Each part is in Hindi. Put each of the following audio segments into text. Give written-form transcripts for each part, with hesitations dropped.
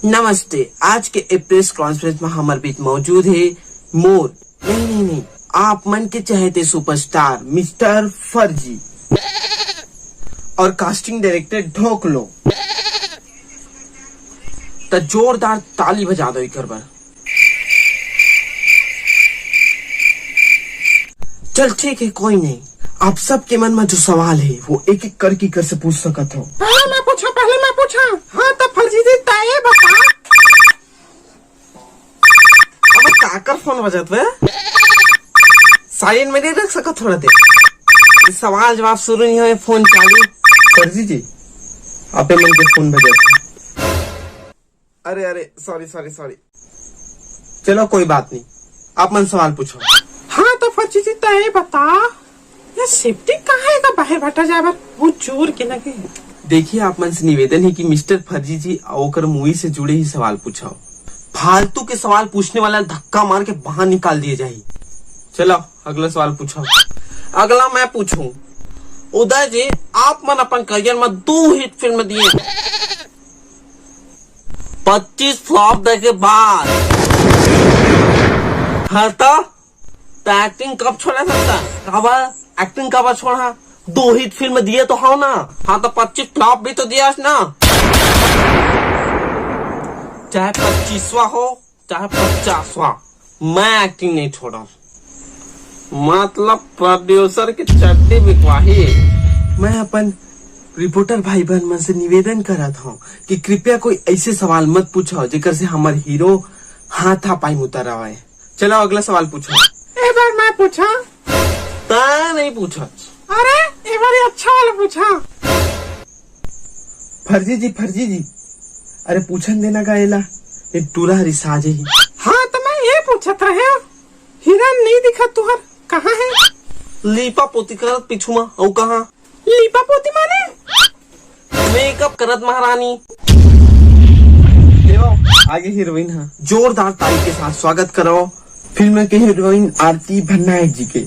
नमस्ते। आज के प्रेस कॉन्फ्रेंस में हमारे बीच मौजूद है मोर नहीं, आप मन के चाहते सुपरस्टार मिस्टर फर्जी और कास्टिंग डायरेक्टर ढोकलो। तो जोरदार ताली बजा दो एक बार। चल ठीक है, कोई नहीं। आप सबके मन में जो सवाल है वो एक एक कर से पूछ सकत हो। पहले मैं पूछा। हाँ तो फर्जी जी ताए बता। अब काकर फोन बजत है, साइलेंट में नहीं रख सका थोड़ा देर। सवाल जवाब शुरू नहीं हुए, फोन चालू। फर्जी जी आपे मन के फोन बजत। अरे सॉरी। चलो कोई बात नहीं, आप मन सवाल पूछो। हाँ तो फर्जी जी ताए बता, ये सेफ्टी कहाँ है का बाहर बैठा जाए वो चोर के लगे। देखिए, आप मन से निवेदन है कि मिस्टर फर्जी जी ओकर मूवी से जुड़े ही सवाल पूछाओ। फालतू के सवाल पूछने वाला धक्का मार के बाहर निकाल दिए जाए। चलो अगला सवाल पूछो। अगला मैं पूछूं। उदय जी, आप मन अपन करियर में 2 हिट फिल्म दिए, 25 फ्लॉप दे के बाद हटा तो एक्टिंग कब छोड़ा सकता? एक्टिंग कब छोड़ा? 2 हिट फिल्म दिए तो हो ना। हाँ तो 25 फ्लॉप भी तो दिया ना। चाहे 25वां हो चाहे 50वां, मैं एक्टिंग नहीं छोड़ा। मतलब प्रोड्यूसर की चड्डी बिकवाही। मैं अपन रिपोर्टर भाई बहन मन से निवेदन करत हूँ कि कृपया कोई ऐसे सवाल मत पूछो जेकर से हमार हीरो हाथा पाई उतर आवे। चलो अगला सवाल पूछो। एक बार मैं पूछा। ता नहीं पूछा। अरे एक बार अच्छा वाला पूछा। फर्जी जी अरे पूछन देना गायला ये टूरा रिसाजे ही। हाँ तो मैं ये पूछा था, हिरन नहीं दिखा तुहर, कहाँ है? लीपा पोती करत पिछुमा औ कहाँ? लीपा पोती माने मेकअप करत महारानी। आगे हीरोइन है। जोरदार ताली के साथ स्वागत करो फिल्म के हीरोइन आरती भट्टनायक जी के।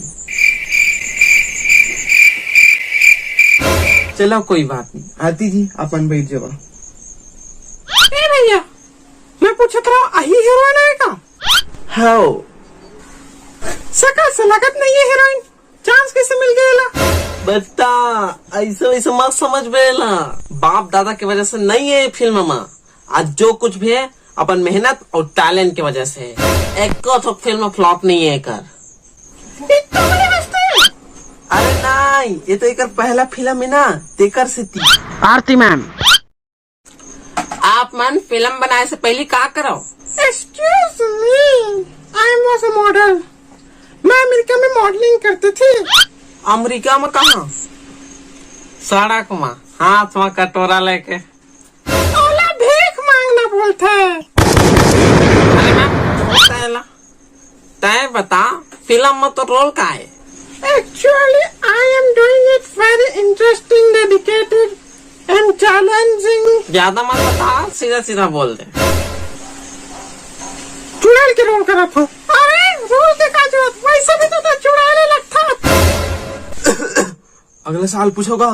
चलो कोई बात नहीं, आरती जी अपन बैठ जाओ। ए भैया, मैं पूछा था अही हीरोइन है का? हाँ। सकल से लगत नहीं है हीरोइन, चांस कैसे मिल गया? बता ऐसे मत समझ बेला। बाप दादा की वजह से नहीं है फिल्म में। आज जो कुछ भी है अपन मेहनत और टैलेंट की वजह से। एक तो फिल्म फ्लॉप नहीं है कर। अरे नहीं, ये तो एक पहला फिल्म है ना, तेकर से थी। आरती मैम, आप मन फिल्म बनाए से पहले क्या करो? Excuse me, I was a model. मैं अमेरिका में मॉडलिंग करती थी। अमेरिका में कहाँ? सड़क में हाथ में कटोरा लेके। ओला भीख मांगना बोलते है। अरे मैम तय बता, फिल्म में तो रोल का है? Actually, I am doing it very interesting, dedicated and challenging. ज्यादा मत बता, सीधा बोल दे। चुड़ैल के रोल करा था। अरे रोल देखा जो वैसे भी तो चुड़ैल लगता। अगला सवाल पूछोगा?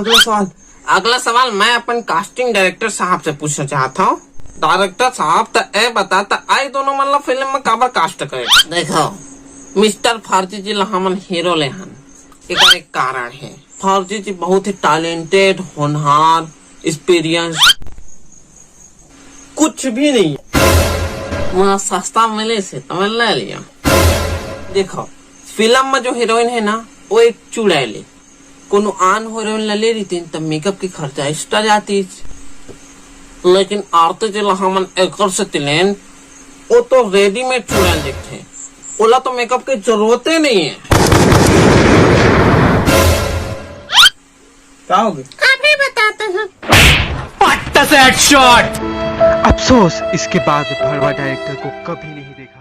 अगला सवाल मैं अपन कास्टिंग डायरेक्टर साहब से पूछना चाहता हूँ। डायरेक्टर साहब तो ए बताता आई दोनों मतलब फिल्म में काबर कास्ट करे। देखो मिस्टर फर्जी जी हमन हीरो ले हन, एक कारण है। फर्जी जी बहुत ही टैलेंटेड, होनहार, एक्सपीरियंस कुछ भी नहीं। वहाँ सस्ता मिले से तो मैं ले लिया। देखो फिल्म में जो हीरोइन है ना वो एक चुड़ैल। कोनो आन हीरोइन ले रही थी तब मेकअप की खर्चा एक्स्ट्रा जाती, लेकिन आरती जी हमन एक से तिलेन वो तो रेडीमेड चुड़ैल दिखते, ओला तो मेकअप की जरूरत ही नहीं है। क्या हो गया? अभी बताते हैं। अफसोस, इसके बाद भड़वा डायरेक्टर को कभी नहीं देखा।